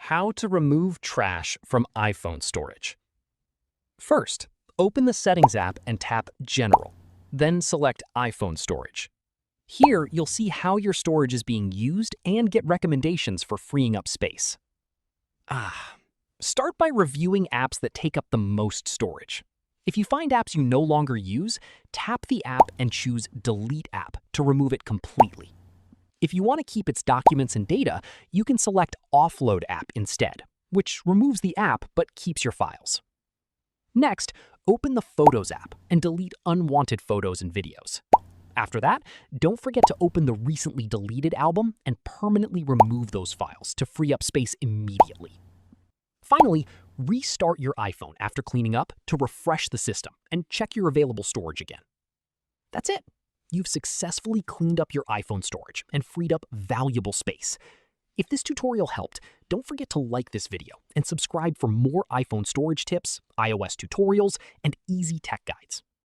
How to remove trash from iPhone storage. First, open the Settings app and tap General, then select iPhone storage. Here, you'll see how your storage is being used and get recommendations for freeing up space. Start by reviewing apps that take up the most storage. If you find apps you no longer use, tap the app and choose Delete App to remove it completely. If you want to keep its documents and data, you can select Offload App instead, which removes the app but keeps your files. Next, open the Photos app and delete unwanted photos and videos. After that, don't forget to open the recently deleted album and permanently remove those files to free up space immediately. Finally, restart your iPhone after cleaning up to refresh the system and check your available storage again. That's it. You've successfully cleaned up your iPhone storage and freed up valuable space. If this tutorial helped, don't forget to like this video and subscribe for more iPhone storage tips, iOS tutorials, and easy tech guides.